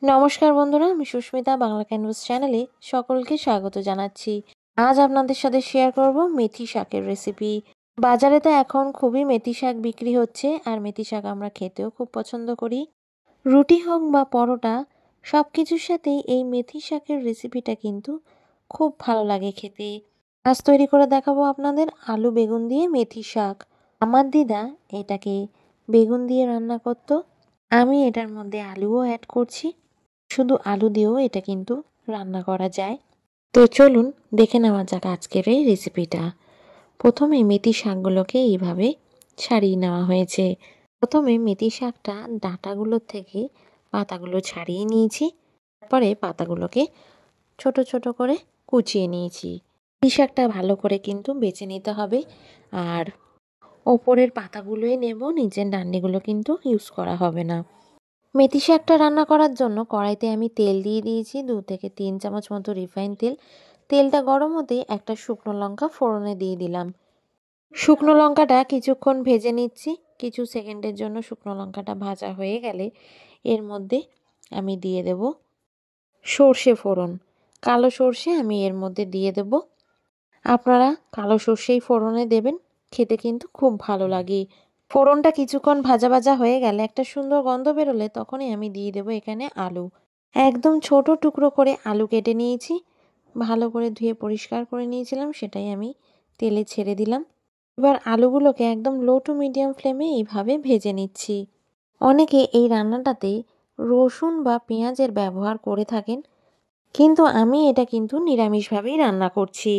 নমস্কার বন্ধুরা, আমি সুস্মিতা বাংলা ক্যানভাস চ্যানেলে সকলকে স্বাগত জানাচ্ছি। আজ আপনাদের সাথে শেয়ার করব মেথি শাকের রেসিপি। বাজারে তো এখন খুবই মেথি শাক বিক্রি হচ্ছে, আর মেথি শাক আমরা খেতেও খুব পছন্দ করি। রুটি হোক বা পরোটা, সব কিছুর সাথেই এই মেথি শাকের রেসিপিটা কিন্তু খুব ভালো লাগে খেতে। আজ তৈরি করে দেখাবো আপনাদের আলু বেগুন দিয়ে মেথি শাক। আমার দিদা এটাকে বেগুন দিয়ে রান্না করতো, আমি এটার মধ্যে আলুও অ্যাড করছি। শুধু আলু দিয়েও এটা কিন্তু রান্না করা যায়। তো চলুন দেখে নেওয়া যাক আজকের এই রেসিপিটা। প্রথমে মেথি শাকগুলোকে এইভাবে ছাড়িয়ে নেওয়া হয়েছে। প্রথমে মেথি শাকটা ডাঁটাগুলোর থেকে পাতাগুলো ছাড়িয়ে নিয়েছি, তারপরে পাতাগুলোকে ছোট ছোট করে কুচিয়ে নিয়েছি। মেথি শাকটা ভালো করে কিন্তু বেছে নিতে হবে, আর ওপরের পাতাগুলোই নেব, নিচের ডান্ডিগুলো কিন্তু ইউজ করা হবে না। মেথি শাকটা রান্না করার জন্য কড়াইতে আমি তেল দিয়ে দিয়েছি 2 থেকে 3 চামচ মতো রিফাইন তেল। তেলটা গরম হতে একটা শুকনো লঙ্কা ফোড়নে দিয়ে দিলাম। শুকনো লঙ্কাটা কিছুক্ষণ ভেজে নিচ্ছি। কিছু সেকেন্ডের জন্য শুকনো লঙ্কাটা ভাজা হয়ে গেলে এর মধ্যে আমি দিয়ে দেব সর্ষে ফোড়ন। কালো সর্ষে আমি এর মধ্যে দিয়ে দেব। আপনারা কালো সর্ষেই ফোড়নে দেবেন, খেতে কিন্তু খুব ভালো লাগে। ফোড়নটা কিছুক্ষণ ভাজা ভাজা হয়ে গেলে একটা সুন্দর গন্ধ বেরোলে তখনই আমি দিয়ে দেবো এখানে আলু। একদম ছোট টুকরো করে আলু কেটে নিয়েছি, ভালো করে ধুয়ে পরিষ্কার করে নিয়েছিলাম, সেটাই আমি তেলে ছেড়ে দিলাম। এবার আলুগুলোকে একদম লো টু মিডিয়াম ফ্লেমে এইভাবে ভেজে নিচ্ছি। অনেকে এই রান্নাটাতে রসুন বা পেঁয়াজের ব্যবহার করে থাকেন, কিন্তু আমি এটা কিন্তু নিরামিষভাবেই রান্না করছি।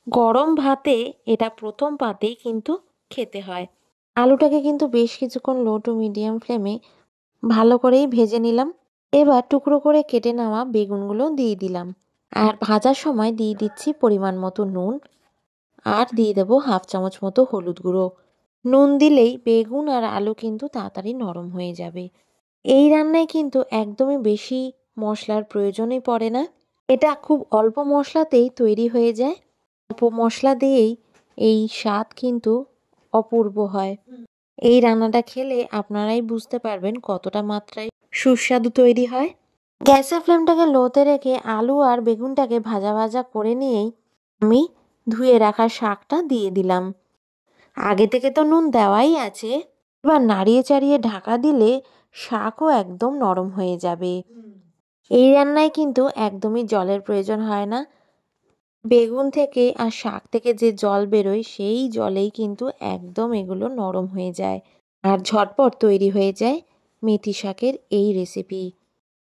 গরম ভাতে এটা প্রথম পাতেই কিন্তু খেতে হয়। আলুটাকে কিন্তু বেশ কিছুক্ষণ লো টু মিডিয়াম ফ্লেমে ভালো করেই ভেজে নিলাম। এবার টুকরো করে কেটে নেওয়া বেগুনগুলো দিয়ে দিলাম, আর ভাজার সময় দিয়ে দিচ্ছি পরিমাণ মতো নুন, আর দিয়ে দেবো 1/2 চামচ মতো হলুদ গুঁড়ো। নুন দিলেই বেগুন আর আলু কিন্তু তাড়াতাড়ি নরম হয়ে যাবে। এই রান্নায় কিন্তু একদমই বেশি মশলার প্রয়োজনই পড়ে না, এটা খুব অল্প মশলাতেই তৈরি হয়ে যায়। অল্প মশলা দিয়েই এই স্বাদ কিন্তু অপূর্ব হয়। এই রান্নাটা খেলে আপনারাই বুঝতে পারবেন কতটা মাত্রায় সুস্বাদু তৈরি হয়। গ্যাসের ফ্লেমটাকে লোতে রেখে আলু আর বেগুনটাকে ভাজা ভাজা করে নিয়েই আমি ধুয়ে রাখা শাকটা দিয়ে দিলাম। আগে থেকে তো নুন দেওয়াই আছে, এবার নাড়িয়ে চাড়িয়ে ঢাকা দিলে শাকও একদম নরম হয়ে যাবে। এই রান্নায় কিন্তু একদমই জলের প্রয়োজন হয় না। বেগুন থেকে আর শাক থেকে যে জল বেরোয় সেই জলেই কিন্তু একদম এগুলো নরম হয়ে যায়, আর ঝটপট তৈরি হয়ে যায় মেথি শাকের এই রেসিপি।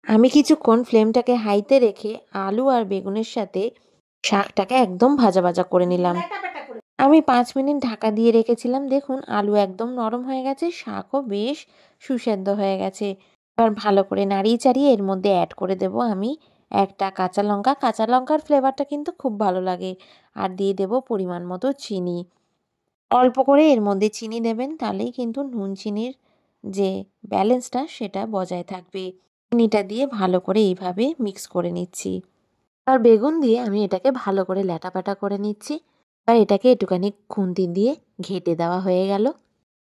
আমি কিছুক্ষণ ফ্লেমটাকে হাইতে রেখে আলু আর বেগুনের সাথে শাকটাকে একদম ভাজা ভাজা করে নিলাম। আমি 5 মিনিট ঢাকা দিয়ে রেখেছিলাম। দেখুন আলু একদম নরম হয়ে গেছে, শাকও বেশ সুসেদ্ধ হয়ে গেছে। এবার ভালো করে নাড়িয়ে চাড়িয়ে এর মধ্যে অ্যাড করে দেব আমি একটা কাঁচা লঙ্কা। কাঁচা লঙ্কার ফ্লেভারটা কিন্তু খুব ভালো লাগে। আর দিয়ে দেব পরিমাণ মতো চিনি। অল্প করে এর মধ্যে চিনি দেবেন, তাহলেই কিন্তু নুন চিনির যে ব্যালেন্সটা সেটা বজায় থাকবে। চিনিটা দিয়ে ভালো করে এইভাবে মিক্স করে নিচ্ছি। আর বেগুন দিয়ে আমি এটাকে ভালো করে ল্যাটাপাটা করে নিচ্ছি। আর এটাকে একটুখানি খুন্তি দিয়ে ঘেঁটে দেওয়া হয়ে গেল।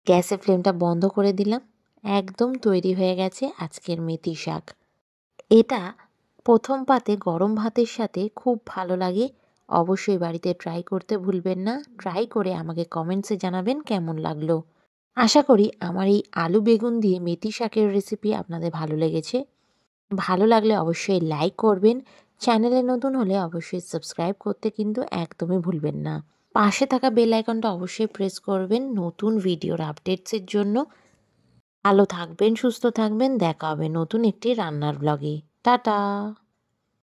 গ্যাসের ফ্লেমটা বন্ধ করে দিলাম। একদম তৈরি হয়ে গেছে আজকের মেথি শাক। এটা প্রথম পাতে গরম ভাতের সাথে খুব ভালো লাগে। অবশ্যই বাড়িতে ট্রাই করতে ভুলবেন না। ট্রাই করে আমাকে কমেন্টসে জানাবেন কেমন লাগলো। আশা করি আমার এই আলু বেগুন দিয়ে মেথি শাকের রেসিপি আপনাদের ভালো লেগেছে। ভালো লাগলে অবশ্যই লাইক করবেন। চ্যানেলে নতুন হলে অবশ্যই সাবস্ক্রাইব করতে কিন্তু একদমই ভুলবেন না। পাশে থাকা বেল আইকনটা অবশ্যই প্রেস করবেন নতুন ভিডিওর আপডেটসের জন্য। ভালো থাকবেন, সুস্থ থাকবেন। দেখা হবে নতুন একটি রান্নার ব্লগে। টাটা।